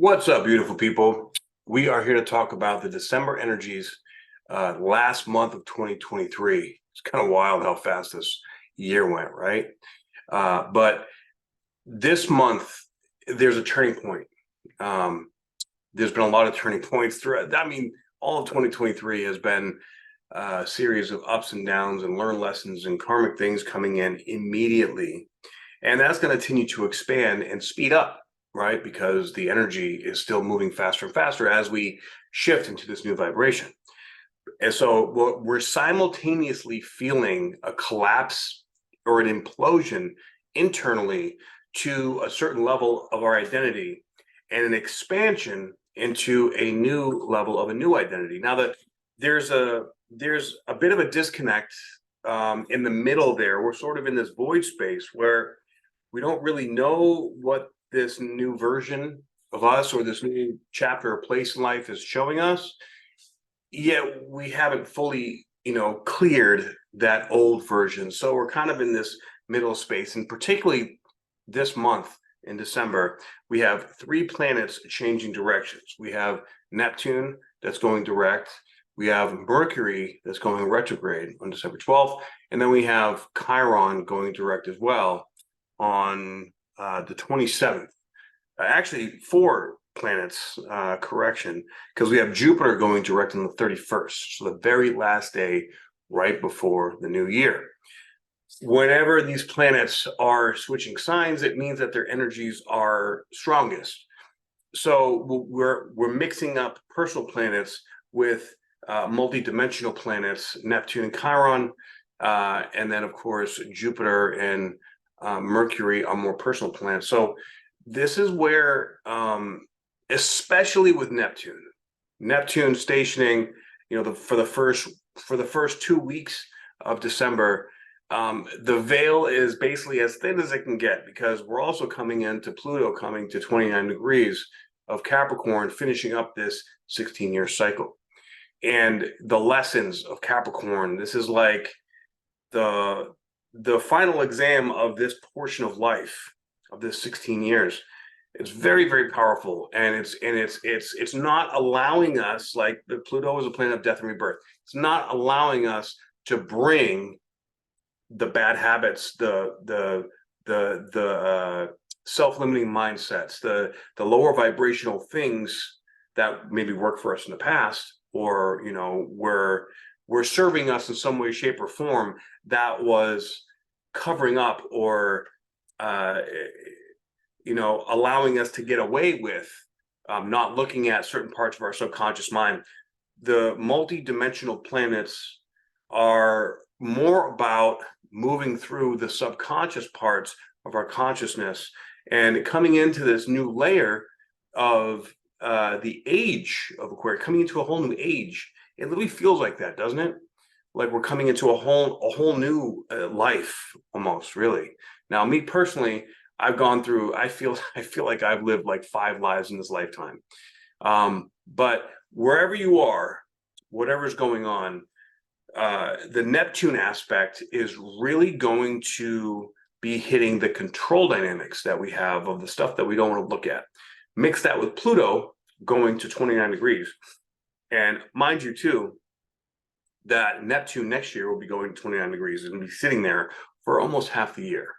What's up, beautiful people? We are here to talk about the December energies last month of 2023. It's kind of wild how fast this year went, right? But this month, there's a turning point. There's been a lot of turning points throughout. I mean, all of 2023 has been a series of ups and downs and learned lessons and karmic things coming in immediately. And that's going to continue to expand and speed up, right? Because the energy is still moving faster and faster as we shift into this new vibration. And so we're simultaneously feeling a collapse or an implosion internally to a certain level of our identity and an expansion into a new level of a new identity. Now that there's a bit of a disconnect in the middle there. We're sort of in this void space where we don't really know what this new version of us or this new chapter or place in life is showing us, yet we haven't fully, cleared that old version. So we're kind of in this middle space, and particularly this month in December, we have three planets changing directions. We have Neptune that's going direct. We have Mercury that's going retrograde on December 12th. And then we have Chiron going direct as well on the 27th. Actually, four planets, correction, because we have Jupiter going direct on the 31st, so the very last day right before the new year. Whenever these planets are switching signs, it means that their energies are strongest. So we're mixing up personal planets with multi-dimensional planets, Neptune and Chiron, and then of course Jupiter and Mercury are more personal planets. So this is where, especially with Neptune stationing, for the first 2 weeks of December, the veil is basically as thin as it can get, because we're also coming into Pluto coming to 29 degrees of Capricorn, finishing up this 16-year cycle. And the lessons of Capricorn, this is like the final exam of this portion of life, of this 16 years. It's very, very powerful, and it's not allowing us, like the Pluto is a planet of death and rebirth. It's not allowing us to bring the bad habits, the self-limiting mindsets, the lower vibrational things that maybe worked for us in the past, or were serving us in some way, shape, or form, that was covering up or allowing us to get away with not looking at certain parts of our subconscious mind. The multi-dimensional planets are more about moving through the subconscious parts of our consciousness and coming into this new layer of the age of Aquarius, coming into a whole new age. It literally feels like that, doesn't it? Like we're coming into a whole new life, almost, really. Now, me personally, I've gone through, I feel like I've lived like 5 lives in this lifetime. But wherever you are, whatever's going on, the Neptune aspect is really going to be hitting the control dynamics that we have of the stuff that we don't want to look at. Mix that with Pluto going to 29 degrees. And mind you, too, that Neptune next year will be going to 29 degrees and be sitting there for almost half the year.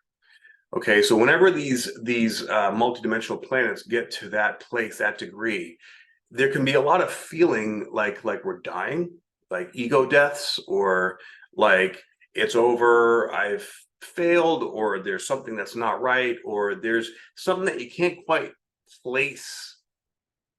Okay, so whenever these multidimensional planets get to that place, that degree, there can be a lot of feeling like we're dying, like ego deaths, or like it's over, I've failed, or there's something that's not right, or there's something that you can't quite place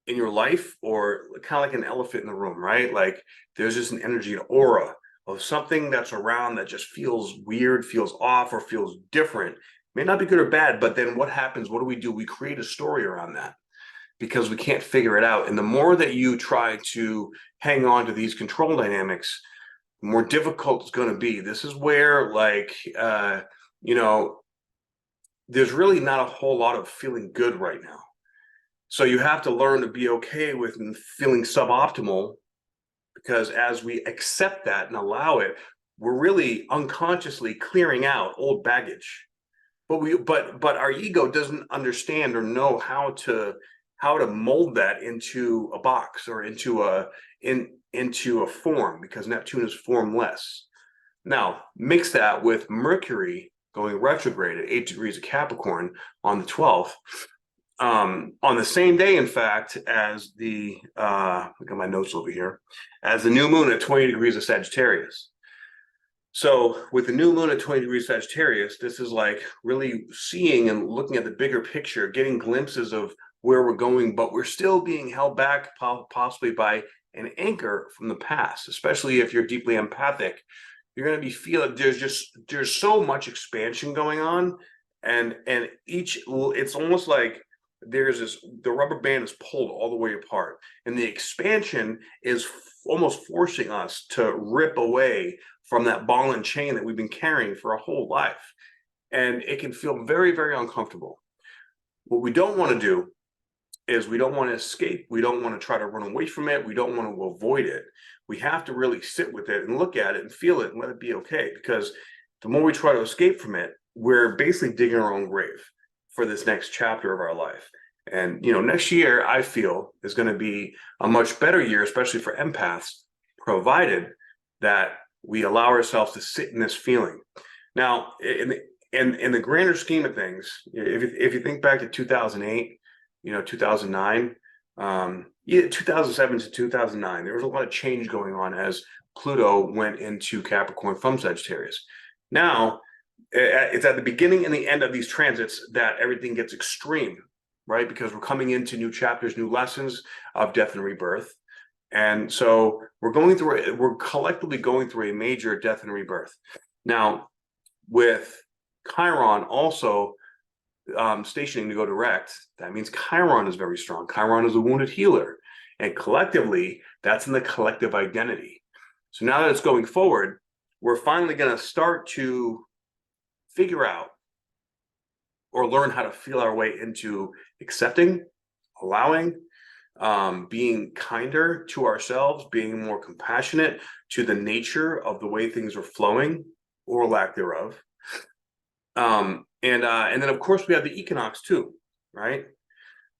in your life, or kind of like an elephant in the room, right? Like there's just an energy, an aura of something that's around that just feels weird, feels off, or feels different. May not be good or bad, but then what happens? What do? We create a story around that because we can't figure it out. And the more that you try to hang on to these control dynamics, the more difficult it's going to be. This is where, there's really not a whole lot of feeling good right now. So you have to learn to be okay with feeling suboptimal, because as we accept that and allow it, we're really unconsciously clearing out old baggage. But our ego doesn't understand or know how to how to mold that into a box or into a form, because Neptune is formless. Now, mix that with Mercury going retrograde at 8 degrees of Capricorn on the 12th, on the same day, in fact, as the look at my notes over here, as the new moon at 20 degrees of Sagittarius. So with the new moon at 20 degrees Sagittarius, this is like really seeing and looking at the bigger picture, getting glimpses of where we're going, but we're still being held back possibly by an anchor from the past, especially if you're deeply empathic. You're going to be feeling there's so much expansion going on, and it's almost like the rubber band is pulled all the way apart, and the expansion is almost forcing us to rip away from that ball and chain that we've been carrying for a whole life. And it can feel very, very uncomfortable. What we don't want to do is we don't want to escape. We don't want to try to run away from it. We don't want to avoid it. We have to really sit with it and look at it and feel it and let it be okay. Because the more we try to escape from it, we're basically digging our own grave for this next chapter of our life. And, next year, I feel, is going to be a much better year, especially for empaths, provided that we allow ourselves to sit in this feeling. Now, in the grander scheme of things, if you think back to 2008, 2009, 2007 to 2009, there was a lot of change going on as Pluto went into Capricorn from Sagittarius. Now, it's at the beginning and the end of these transits that everything gets extreme, right? Because we're coming into new chapters, new lessons of death and rebirth. And so we're collectively going through a major death and rebirth. Now, with Chiron also stationing to go direct, that means Chiron is very strong. Chiron is a wounded healer. And collectively, that's in the collective identity. So now that it's going forward, we're finally going to start to figure out or learn how to feel our way into accepting, allowing, being kinder to ourselves, being more compassionate to the nature of the way things are flowing or lack thereof. And then of course we have the equinox too, right?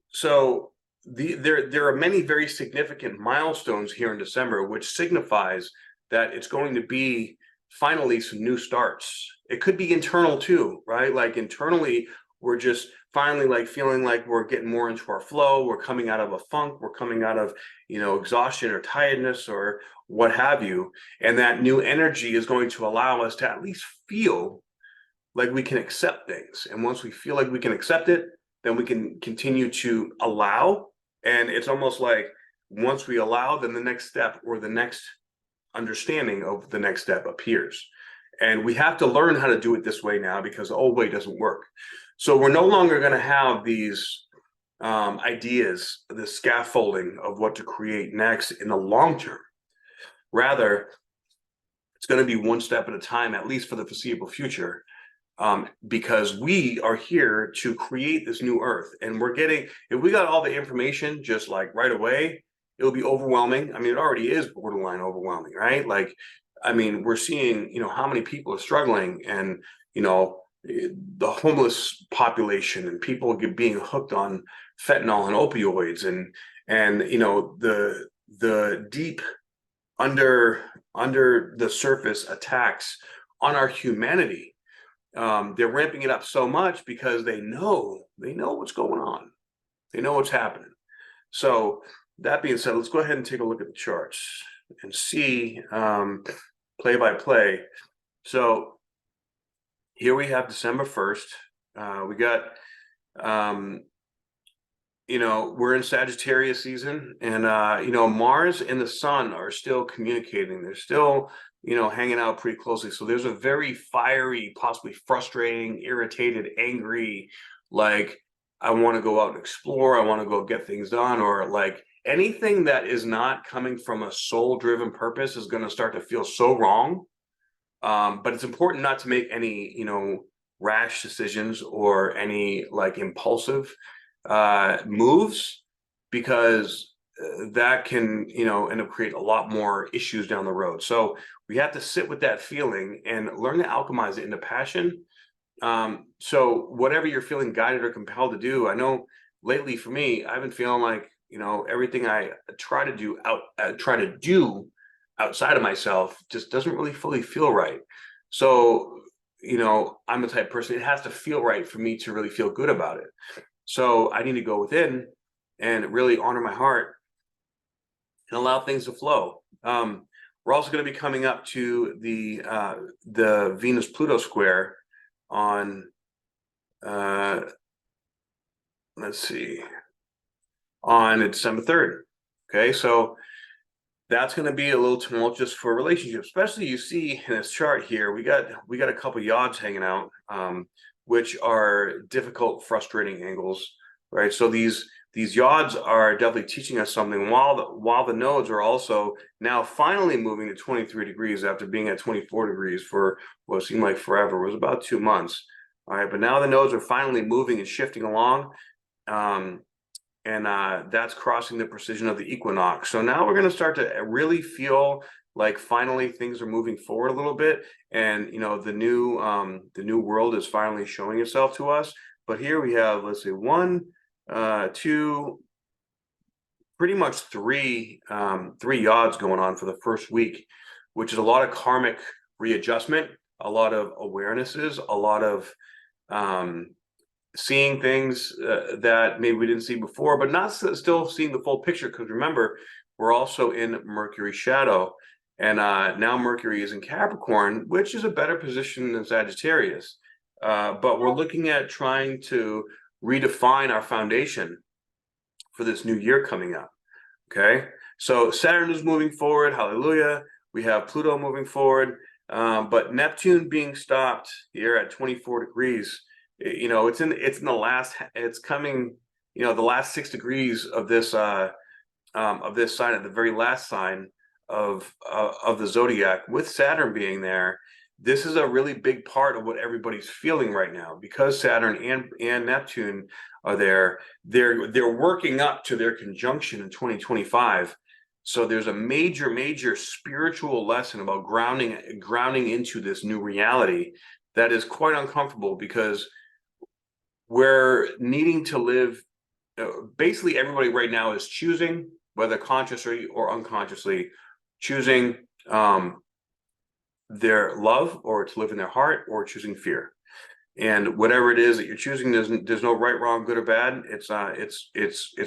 So there are many very significant milestones here in December, which signifies that it's going to be finally some new starts. It could be internal too, right? Like internally, we're just finally like feeling like we're getting more into our flow. We're coming out of a funk. We're coming out of, exhaustion or tiredness or what have you. And that new energy is going to allow us to at least feel like we can accept things. And once we feel like we can accept it, then we can continue to allow. And it's almost like once we allow, then the next step or the next understanding of the next step appears. And we have to learn how to do it this way now, because the old way doesn't work. So we're no longer going to have these ideas, the scaffolding of what to create next in the long term. Rather, it's going to be one step at a time, at least for the foreseeable future, because we are here to create this new earth. And if we got all the information just like right away, it'll be overwhelming. I mean, it already is borderline overwhelming, right? Like, I mean, we're seeing, how many people are struggling, and, the homeless population and people being hooked on fentanyl and opioids, and the deep under the surface attacks on our humanity. They're ramping it up so much because they know what's going on. They know what's happening. So that being said, let's go ahead and take a look at the charts and see play by play. So here we have December 1st. We got, we're in Sagittarius season, and, Mars and the sun are still communicating. They're still, hanging out pretty closely. So there's a very fiery, possibly frustrating, irritated, angry, like, I want to go out and explore. I want to go get things done, or like anything that is not coming from a soul-driven purpose is going to start to feel so wrong. But it's important not to make any, rash decisions or any like impulsive moves, because that can, end up create a lot more issues down the road. So we have to sit with that feeling and learn to alchemize it into passion. So whatever you're feeling guided or compelled to do, I know lately for me, I've been feeling like, everything I try to do outside of myself just doesn't really fully feel right. So, I'm the type of person, it has to feel right for me to really feel good about it. So I need to go within and really honor my heart and allow things to flow. We're also going to be coming up to the Venus Pluto square on uh, let's see, on December 3rd. Okay, so that's going to be a little tumultuous for relationships, especially you see in this chart here. We got a couple yods hanging out, which are difficult, frustrating angles, right? So these yods are definitely teaching us something, while the nodes are also now finally moving to 23 degrees after being at 24 degrees for what seemed like forever. It was about 2 months. All right, but now the nodes are finally moving and shifting along. And that's crossing the precision of the equinox. So now we're going to start to really feel like finally things are moving forward a little bit, and the new world is finally showing itself to us. But here we have, let's see, one, two, pretty much three yods going on for the first week, which is a lot of karmic readjustment, a lot of awarenesses, a lot of seeing things that maybe we didn't see before, but not still seeing the full picture. Because remember, we're also in Mercury shadow, and now Mercury is in Capricorn, which is a better position than Sagittarius. But we're looking at trying to redefine our foundation for this new year coming up. Okay, so Saturn is moving forward. Hallelujah. We have Pluto moving forward, but Neptune being stopped here at 24 degrees. It's in the last. It's coming. The last 6 degrees of this sign, at the very last sign of the zodiac, with Saturn being there. This is a really big part of what everybody's feeling right now, because Saturn and Neptune are there. They're working up to their conjunction in 2025. So there's a major spiritual lesson about grounding into this new reality that is quite uncomfortable, because we're needing to live. Basically, everybody right now is choosing, whether consciously or unconsciously, choosing their love, or to live in their heart, or choosing fear. And whatever it is that you're choosing, there's no right, wrong, good or bad. It's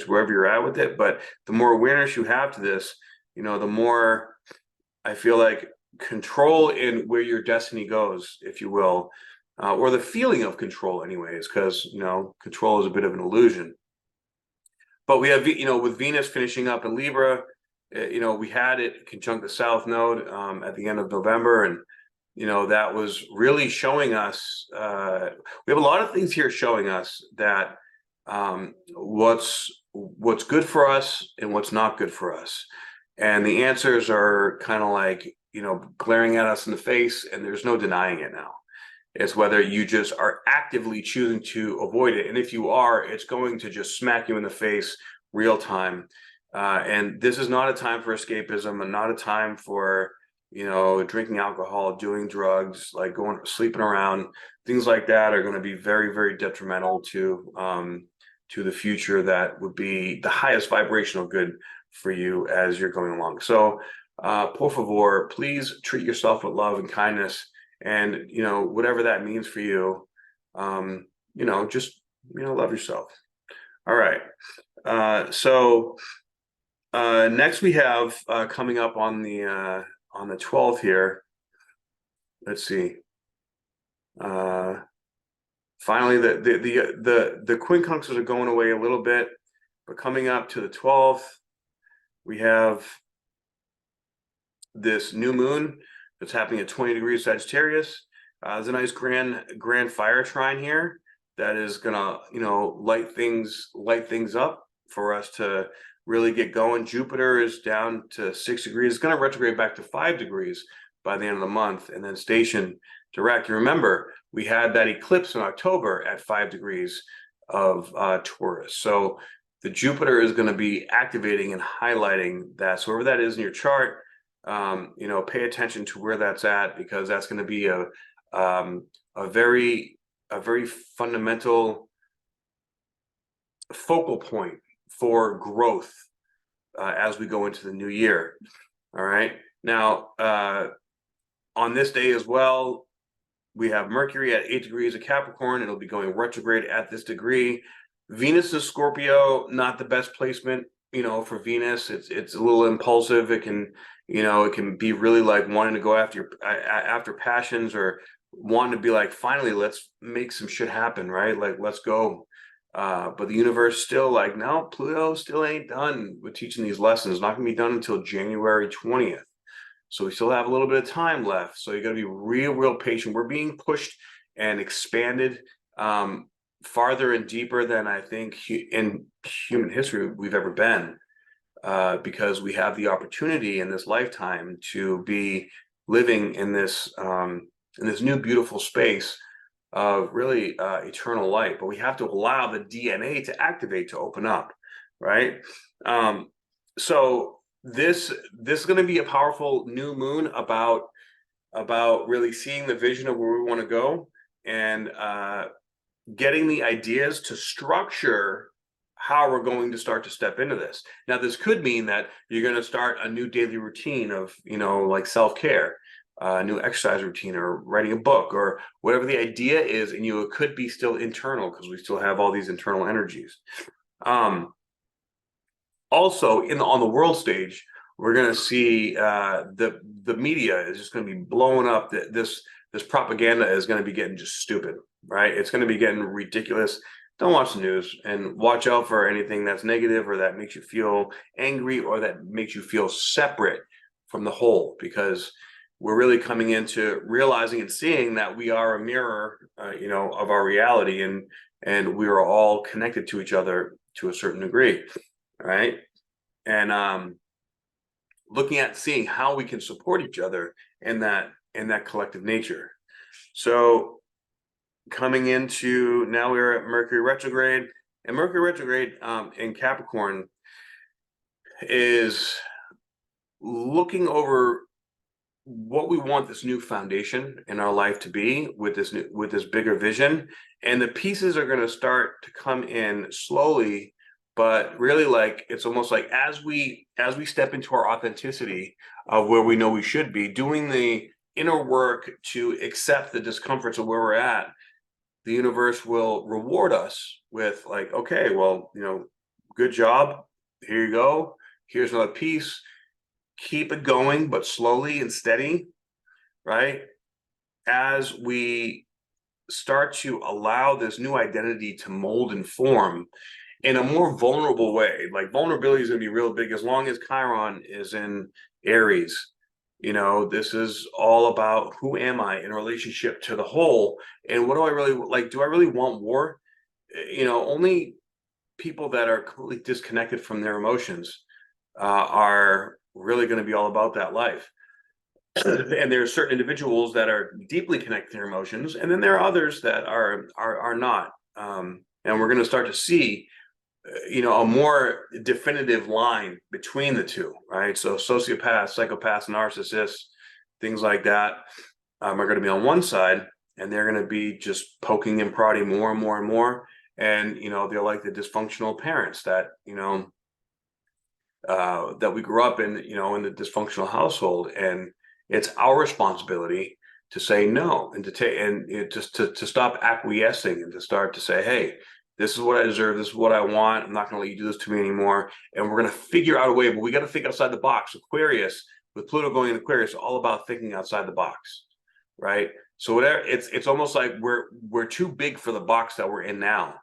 wherever you're at with it. But the more awareness you have to this, the more I feel like control in where your destiny goes, if you will, or the feeling of control, anyways, because control is a bit of an illusion. But we have, with Venus finishing up in Libra, we had it conjunct the South Node at the end of November, and that was really showing us. We have a lot of things here showing us that what's good for us and what's not good for us, and the answers are kind of like glaring at us in the face, and there's no denying it now. It's whether you just are actively choosing to avoid it. And if you are, it's going to just smack you in the face real time. And this is not a time for escapism, and not a time for, drinking alcohol, doing drugs, like sleeping around. Things like that are going to be very detrimental to the future that would be the highest vibrational good for you as you're going along. So, por favor, please treat yourself with love and kindness. And whatever that means for you, just love yourself. All right. So next we have coming up on the 12th here. Let's see. Finally, the quincunxes are going away a little bit, but coming up to the 12th, we have this new moon that's happening at 20 degrees Sagittarius. There's a nice grand fire trine here that is gonna light things up for us to really get going. Jupiter is down to 6 degrees. It's gonna retrograde back to 5 degrees by the end of the month, and then station direct. And remember, we had that eclipse in October at 5 degrees of Taurus. So the Jupiter is going to be activating and highlighting that. So wherever that is in your chart, pay attention to where that's at, because that's going to be a very fundamental focal point for growth as we go into the new year. All right. Now, on this day as well, we have Mercury at 8 degrees of Capricorn. It'll be going retrograde at this degree. Venus is Scorpio, not the best placement, for Venus. It's a little impulsive. It can, it can be really like wanting to go after passions, or wanting to be like, finally, let's make some shit happen, right? Like, let's go. But the universe still like, no, Pluto still ain't done with teaching these lessons. It's not going to be done until January 20th. So we still have a little bit of time left. So you got to be real patient. We're being pushed and expanded farther and deeper than I think in human history we've ever been, because we have the opportunity in this lifetime to be living in this new beautiful space of really eternal light. But we have to allow the DNA to activate, to open up, right? So this is going to be a powerful new moon about really seeing the vision of where we want to go, and getting the ideas to structure how we're going to start to step into this. Now, this could mean that you're going to start a new daily routine of, like self-care, a new exercise routine, or writing a book, or whatever the idea is. And it could be still internal, because we still have all these internal energies. Also, on the world stage, we're going to see the media is just going to be blowing up. This propaganda is going to be getting just stupid, right? It's going to be getting ridiculous. Don't watch the news, and watch out for anything that's negative, or that makes you feel angry, or that makes you feel separate from the whole, because we're really coming into realizing and seeing that we are a mirror, of our reality, and we are all connected to each other to a certain degree. Right. And looking at seeing how we can support each other in that collective nature. So coming into, now we're at Mercury retrograde, and Mercury retrograde in Capricorn is looking over what we want this new foundation in our life to be, with this bigger vision. And the pieces are going to start to come in slowly, but really, like, it's almost like as we step into our authenticity of where we know we should be, doing the inner work to accept the discomforts of where we're at, the universe will reward us with, like, okay, well, good job, here you go, here's another piece, keep it going, but slowly and steady, right? As we start to allow this new identity to mold and form in a more vulnerable way. Like, vulnerability is going to be real big as long as Chiron is in Aries. This is all about, who am I in relationship to the whole, and what do I really like? Do I really want war? Only people that are completely disconnected from their emotions are really going to be all about that life. And there are certain individuals that are deeply connected to their emotions, and then there are others that are not. And we're going to start to see a more definitive line between the two, right? So sociopaths, psychopaths, narcissists, things like that are going to be on one side, and they're going to be just poking and prodding more and more and more. And, they're like the dysfunctional parents that, that we grew up in, in the dysfunctional household. And it's our responsibility to say no, and to take, and just to stop acquiescing, and to start to say, hey, this is what I deserve. This is what I want. I'm not going to let you do this to me anymore. And we're going to figure out a way, but we got to think outside the box. Aquarius, with Pluto going in Aquarius, all about thinking outside the box, right? So whatever, it's almost like we're too big for the box that we're in now.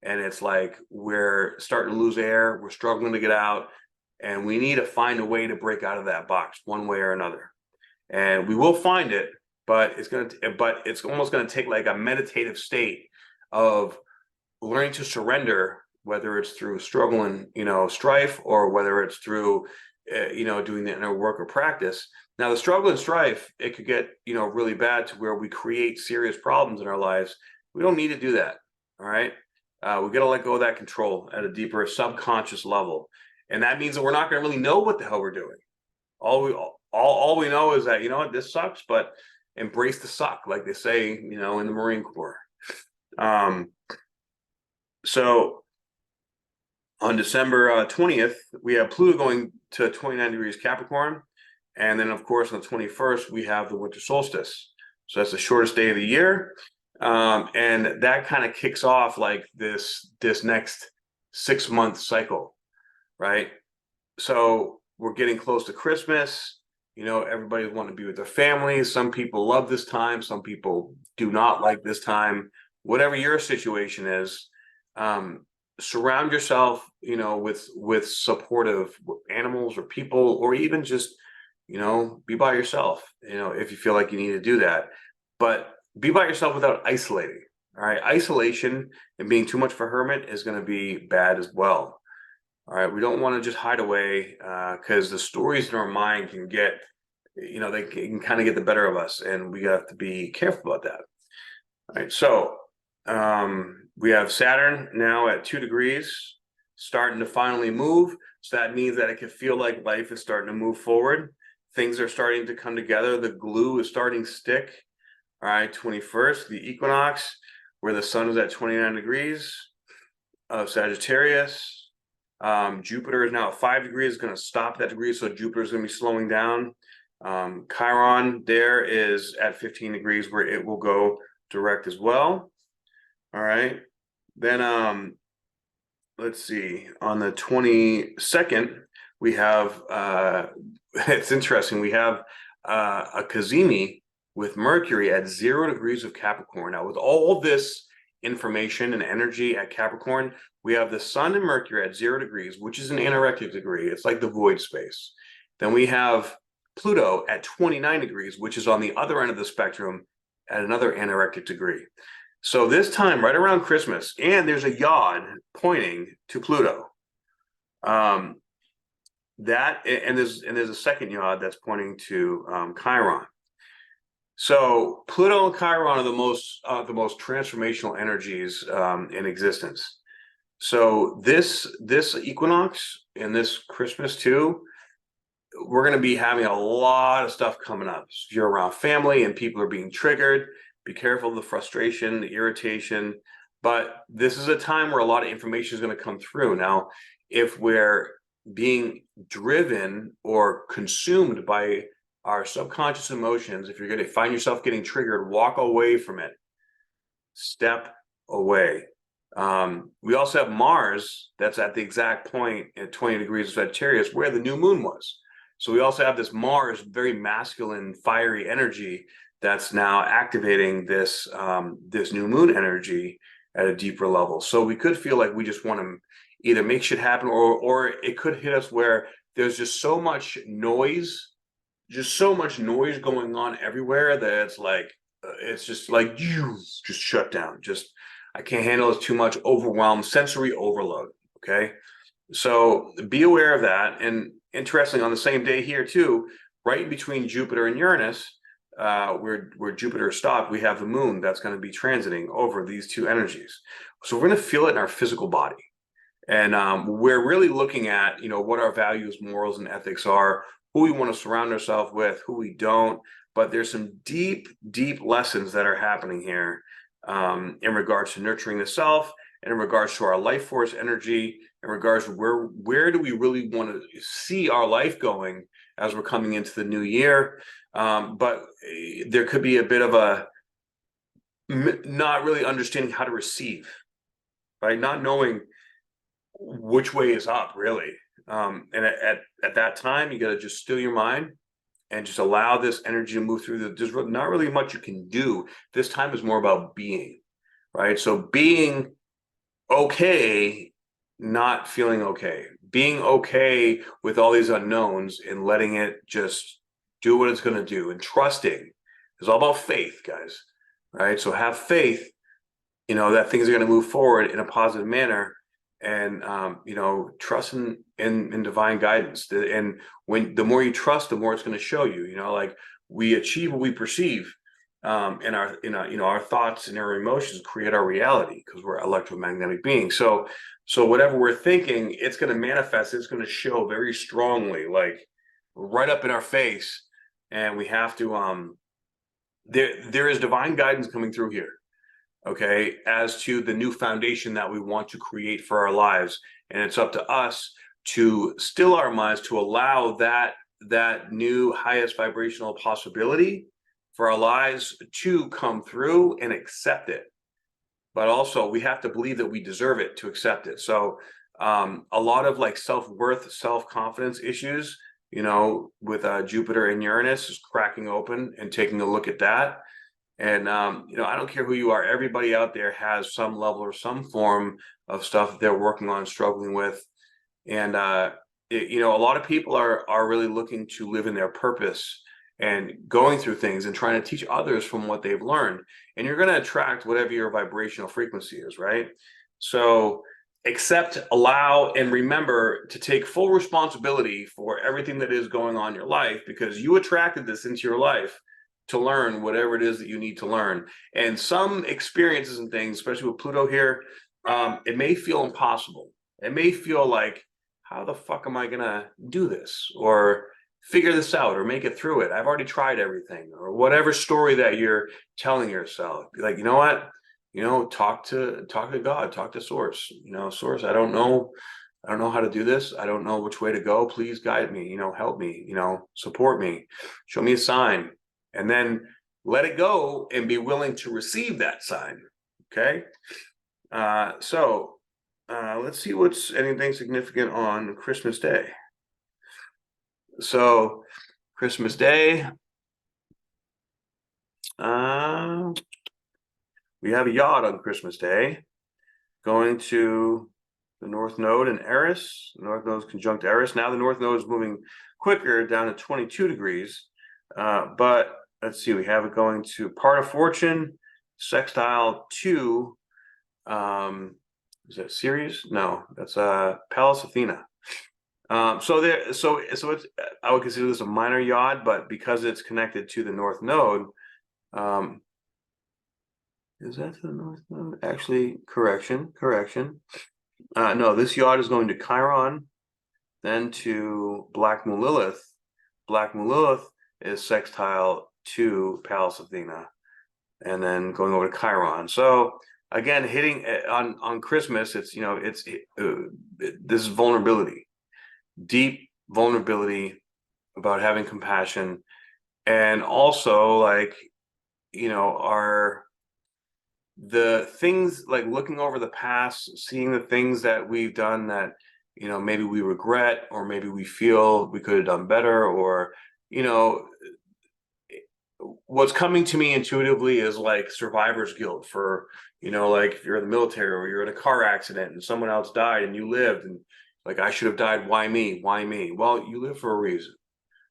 And it's like we're starting to lose air. We're struggling to get out. And we need to find a way to break out of that box one way or another. And we will find it, but it's almost going to take like a meditative state of learning to surrender, whether it's through struggle and strife, or whether it's through doing the inner work or practice. Now, the struggle and strife, it could get really bad to where we create serious problems in our lives. We don't need to do that. All right, we got to let go of that control at a deeper subconscious level, and that means that we're not going to really know what the hell we're doing. All we know is that this sucks, but embrace the suck, like they say in the Marine Corps. So On December 20th, we have Pluto going to 29 degrees Capricorn. And then, of course, on the 21st, we have the winter solstice. So that's the shortest day of the year. And that kind of kicks off like this next 6-month cycle, right? So we're getting close to Christmas. You know, everybody wants to be with their families. Some people love this time. Some people do not like this time. Whatever your situation is, surround yourself, you know, with supportive animals or people, or even just, you know, be by yourself, you know, if you feel like you need to do that. But be by yourself without isolating. All right. Isolation and being too much of a hermit is going to be bad as well. All right. We don't want to just hide away because the stories in our mind can get, you know, they can kind of get the better of us, and we have to be careful about that. All right. So we have Saturn now at 2 degrees, starting to finally move. So that means that it can feel like life is starting to move forward. Things are starting to come together. The glue is starting to stick. All right, 21st, the equinox, where the sun is at 29 degrees of Sagittarius. Jupiter is now at 5 degrees, going to stop that degree. So Jupiter is going to be slowing down. Chiron there is at 15 degrees, where it will go direct as well. All right. Then let's see. On the 22nd, we have it's interesting. We have a Cazimi with Mercury at 0 degrees of Capricorn. Now, with all this information and energy at Capricorn, we have the Sun and Mercury at 0 degrees, which is an anorectic degree. It's like the void space. Then we have Pluto at 29 degrees, which is on the other end of the spectrum at another anorectic degree. So this time, right around Christmas, and there's a yod pointing to Pluto. There's a second yod that's pointing to Chiron. So Pluto and Chiron are the most transformational energies in existence. So this equinox and this Christmas too, we're going to be having a lot of stuff coming up. So if you're around family and people are being triggered, be careful of the frustration, the irritation. But this is a time where a lot of information is going to come through. Now, if we're being driven or consumed by our subconscious emotions, if you're going to find yourself getting triggered, walk away from it. Step away. We also have Mars that's at the exact point at 20 degrees of Sagittarius where the new moon was. So we also have this Mars, very masculine, fiery energy that's now activating this this new moon energy at a deeper level. So we could feel like we just want to either make shit happen, or it could hit us where there's just so much noise going on everywhere that it's just like you just shut down. Just I can't handle it, too much overwhelm, sensory overload. Okay, so be aware of that. And interesting, on the same day here too, right in between Jupiter and Uranus, where Jupiter stopped, we have the moon that's going to be transiting over these two energies. So we're going to feel it in our physical body. And we're really looking at, you know, what our values, morals, and ethics are, who we want to surround ourselves with, who we don't. But there's some deep, deep lessons that are happening here in regards to nurturing the self, and in regards to our life force energy, in regards to where do we really want to see our life going as we're coming into the new year. But there could be a bit of a not really understanding how to receive, right? Not knowing which way is up, really. And at that time, you got to just still your mind and just allow this energy to move through. There's not really much you can do. This time is more about being, right? So being okay, not feeling okay, being okay with all these unknowns and letting it just do what it's going to do, and trusting. It's all about faith, guys, right? So have faith, you know, that things are going to move forward in a positive manner. And you know, trust in divine guidance. And when the more you trust, the more it's going to show you. You know, like we achieve what we perceive, and our you know, our thoughts and our emotions create our reality, because we're electromagnetic beings. So whatever we're thinking, it's going to manifest. It's going to show very strongly, like right up in our face. And we have to there is divine guidance coming through here. Okay, as to the new foundation that we want to create for our lives. And it's up to us to still our minds, to allow that new highest vibrational possibility for our lives to come through and accept it. But also we have to believe that we deserve it to accept it. So a lot of like self-worth, self-confidence issues, with Jupiter and Uranus is cracking open and taking a look at that. And I don't care who you are, everybody out there has some level or some form of stuff that they're working on, struggling with. And a lot of people are really looking to live in their purpose and going through things and trying to teach others from what they've learned. And you're going to attract whatever your vibrational frequency is, right? So accept, allow, and remember to take full responsibility for everything that is going on in your life, because you attracted this into your life to learn whatever it is that you need to learn. And some experiences and things, especially with Pluto here, it may feel impossible. It may feel like, how the fuck am I gonna do this or figure this out or make it through it? I've already tried everything, or whatever story that you're telling yourself. Be like, you know what? Talk to God, talk to Source. Source, I don't know how to do this. I don't know which way to go. Please guide me, help me, support me, show me a sign, and then let it go and be willing to receive that sign. Okay. So let's see what's anything significant on Christmas Day. So Christmas Day, we have a Yod on Christmas Day going to the North Node in Eris. The North Node is conjunct Eris. Now the North Node is moving quicker down to 22 degrees. But let's see, we have it going to part of Fortune, sextile to, is that Ceres? No, that's Pallas Athena. So it's, I would consider this a minor Yod, but because it's connected to the North Node, is that the North Node? Actually, correction. No, this Yod is going to Chiron, then to Black Moon Lilith. Black Moon Lilith is sextile to Pallas Athena, and then going over to Chiron. So again, hitting on Christmas, it's this is vulnerability, deep vulnerability about having compassion, and also like the things like looking over the past, seeing the things that we've done that maybe we regret, or maybe we feel we could have done better, or what's coming to me intuitively is like survivor's guilt for like if you're in the military or you're in a car accident and someone else died and you lived, and like, I should have died, why me? Well, you live for a reason.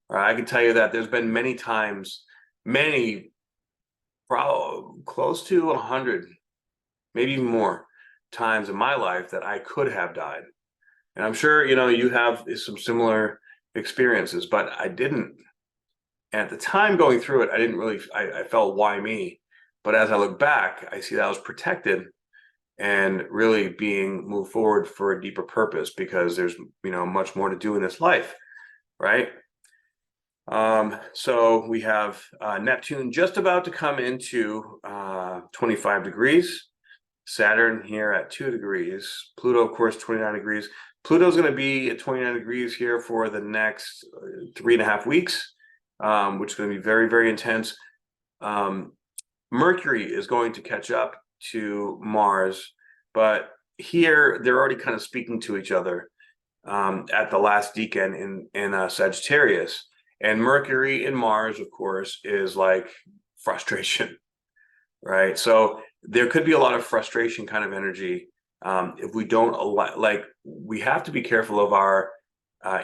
All right, I can tell you that there's been many times, probably close to 100, maybe even more times in my life that I could have died. And I'm sure you have some similar experiences, but I didn't. And at the time going through it, I didn't really, I felt, why me? But as I look back, I see that I was protected and really being moved forward for a deeper purpose, because there's much more to do in this life, right? So we have Neptune just about to come into 25 degrees, Saturn here at 2 degrees, Pluto, of course, 29 degrees. Pluto's going to be at 29 degrees here for the next 3.5 weeks, which is going to be very, very intense. Mercury is going to catch up to Mars, but here they're already kind of speaking to each other at the last decan in Sagittarius. And Mercury in Mars, of course, is like frustration, right? So there could be a lot of frustration kind of energy if we don't allow, like, we have to be careful of our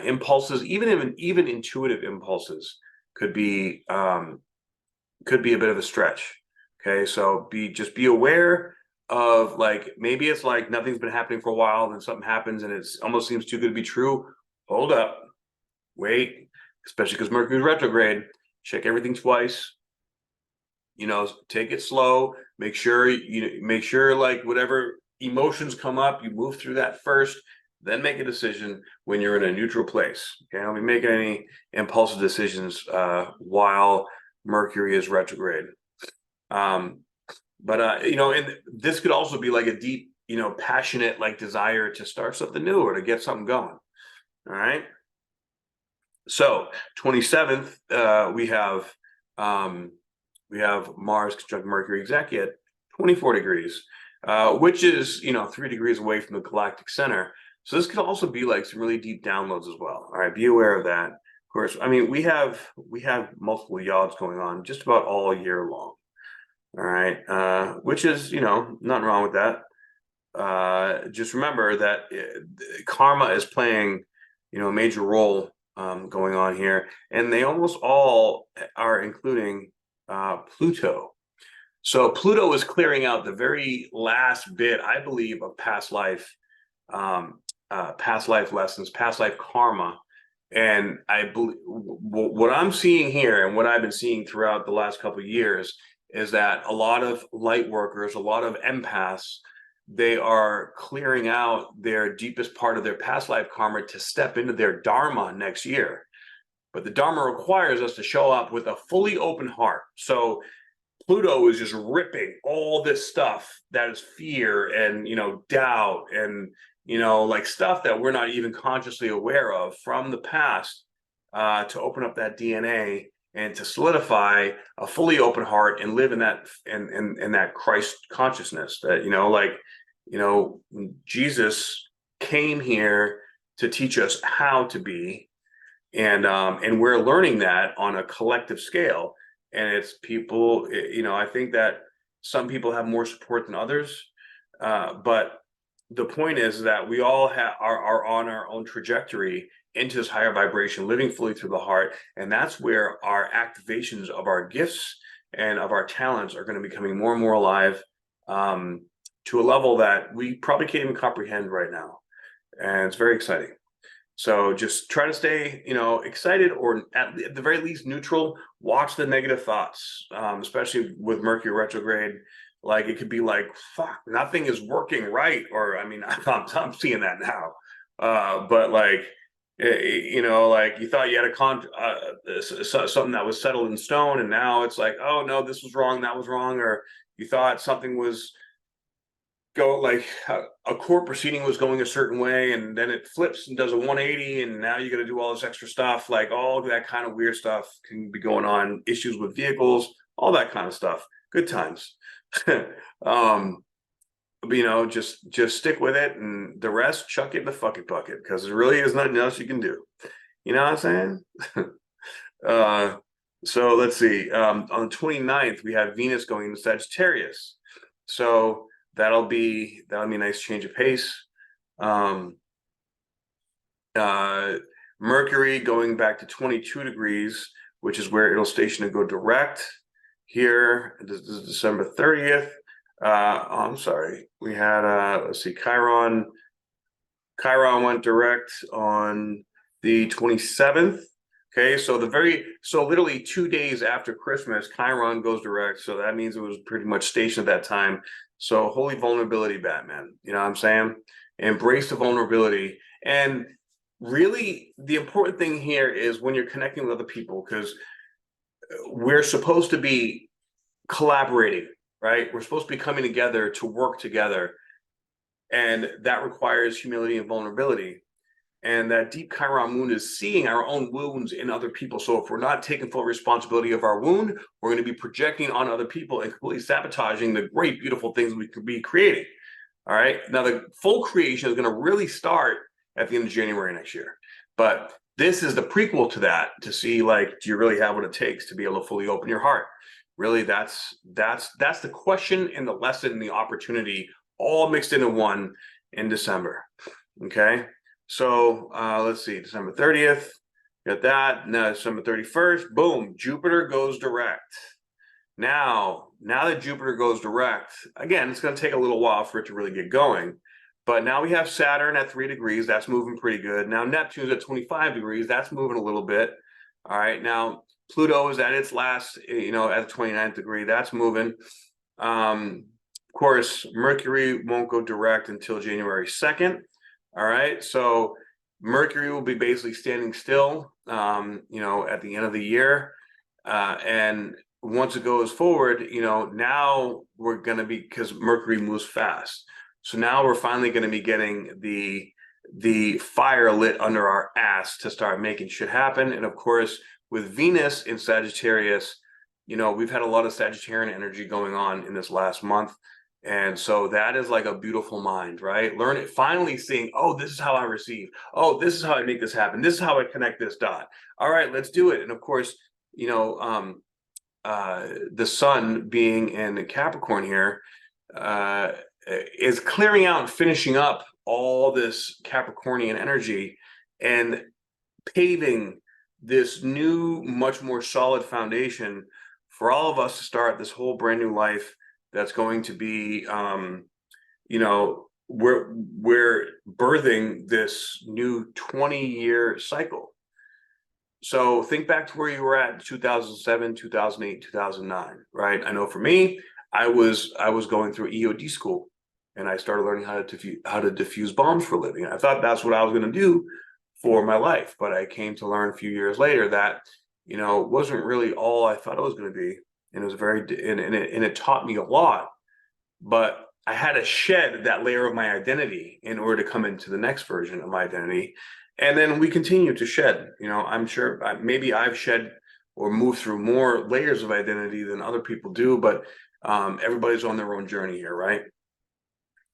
impulses, even intuitive impulses could be a bit of a stretch. Okay, so just be aware of, like, maybe it's like nothing's been happening for a while, and then something happens and it almost seems too good to be true. Hold up, wait, especially because Mercury's retrograde. Check everything twice. Take it slow. Make sure like whatever emotions come up, you move through that first, then make a decision when you're in a neutral place. Okay, don't be making any impulsive decisions while Mercury is retrograde. And this could also be like a deep passionate like desire to start something new or to get something going. All right. So 27th, we have Mars conjunct Mercury exactly at 24 degrees, which is 3 degrees away from the galactic center. So this could also be like some really deep downloads as well. All right, be aware of that. Of course, I mean we have multiple yachts going on just about all year long. All right, which is nothing wrong with that. Just remember that karma is playing a major role going on here, and they almost all are including Pluto. So Pluto is clearing out the very last bit, I believe, of past life lessons, past life karma. And I believe what I'm seeing here and what I've been seeing throughout the last couple of years is that a lot of light workers, a lot of empaths, they are clearing out their deepest part of their past life karma to step into their dharma next year. But the dharma requires us to show up with a fully open heart. So Pluto is just ripping all this stuff that is fear and doubt and like stuff that we're not even consciously aware of from the past, to open up that DNA and to solidify a fully open heart and live in that in that Christ consciousness that Jesus came here to teach us how to be, and we're learning that on a collective scale. And it's people, I think that some people have more support than others, but the point is that we all are on our own trajectory into this higher vibration, living fully through the heart. And that's where our activations of our gifts and of our talents are going to be becoming more and more alive, to a level that we probably can't even comprehend right now. And it's very exciting. So just try to stay, excited, or at the very least neutral. Watch the negative thoughts, especially with Mercury retrograde. Like it could be like, fuck, nothing is working right. Or, I mean, I'm seeing that now. But like, like you thought you had something that was settled in stone, and now it's like, oh no, this was wrong, that was wrong. Or you thought something was like a court proceeding was going a certain way, and then it flips and does a 180, and now you got to do all this extra stuff. Like all that kind of weird stuff can be going on, issues with vehicles, all that kind of stuff. Good times. But just stick with it, and the rest chuck it in the fucking bucket, because there really is nothing else you can do. You know what I'm saying? So let's see, on the 29th we have Venus going into Sagittarius, so that'll be a nice change of pace. Mercury going back to 22 degrees, which is where it'll station and go direct here. This is December 30th. I'm sorry, we had let's see, Chiron went direct on the 27th. Okay, so literally 2 days after Christmas, Chiron goes direct. So that means it was pretty much stationed at that time. So holy vulnerability, Batman. You know what I'm saying? Embrace the vulnerability. And really, the important thing here is when you're connecting with other people, because we're supposed to be collaborating, right? We're supposed to be coming together to work together. And that requires humility and vulnerability. And that deep Chiron moon is seeing our own wounds in other people. So if we're not taking full responsibility of our wound, we're going to be projecting on other people and completely sabotaging the great, beautiful things we could be creating. All right. Now, the full creation is going to really start at the end of January next year. But this is the prequel to that, to see, like, do you really have what it takes to be able to fully open your heart? Really, that's the question and the lesson and the opportunity all mixed into one in December. Okay. So let's see, December 30th, got that. Now December 31st, boom, Jupiter goes direct. Now that Jupiter goes direct, again, it's going to take a little while for it to really get going. But now we have Saturn at 3 degrees. That's moving pretty good. Now Neptune's at 25 degrees. That's moving a little bit. All right. Now Pluto is at its last, at the 29th degree. That's moving. Of course, Mercury won't go direct until January 2nd. All right, so Mercury will be basically standing still, at the end of the year. And once it goes forward, now we're going to be, because Mercury moves fast. So now we're finally going to be getting the fire lit under our ass to start making shit happen. And of course, with Venus in Sagittarius, we've had a lot of Sagittarian energy going on in this last month. And so that is like a beautiful mind, right? Learn it, finally seeing, oh, this is how I receive. Oh, this is how I make this happen. This is how I connect this dot. All right, let's do it. And of course, the sun being in Capricorn here is clearing out and finishing up all this Capricornian energy and paving this new, much more solid foundation for all of us to start this whole brand new life that's going to be, we're birthing this new 20-year cycle. So think back to where you were at 2007, 2008, 2009, right? I know for me, I was going through EOD school, and I started learning how to defuse bombs for a living. I thought that's what I was going to do for my life, but I came to learn a few years later that it wasn't really all I thought it was going to be, and it was and it taught me a lot. But I had to shed that layer of my identity in order to come into the next version of my identity. And then we continue to shed. I'm sure maybe I've shed or moved through more layers of identity than other people do, but everybody's on their own journey here, right?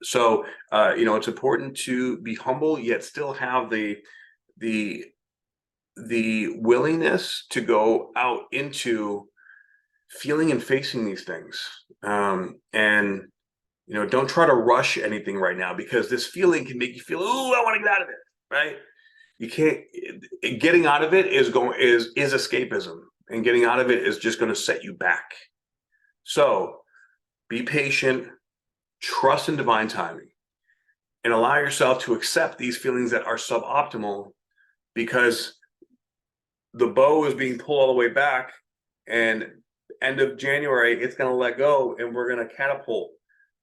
So, it's important to be humble, yet still have the willingness to go out into feeling and facing these things. And don't try to rush anything right now, because this feeling can make you feel, oh, I want to get out of it, right? You can't. Getting out of it is escapism, and getting out of it is just going to set you back. So be patient, trust in divine timing, and allow yourself to accept these feelings that are suboptimal, because the bow is being pulled all the way back, and end of January, it's going to let go, and we're going to catapult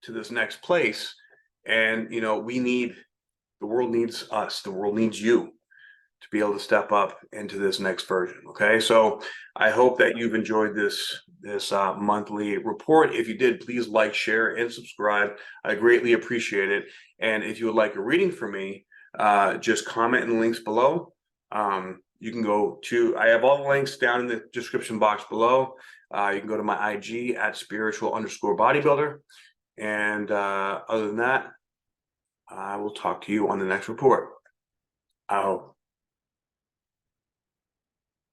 to this next place. And the world needs us, the world needs you to be able to step up into this next version. Okay, so I hope that you've enjoyed this monthly report. If you did, please like, share, and subscribe. I greatly appreciate it. And if you would like a reading from me, just comment in the links below. You can go to, I have all the links down in the description box below. You can go to my IG at spiritual_bodybuilder. And other than that, I will talk to you on the next report. I hope.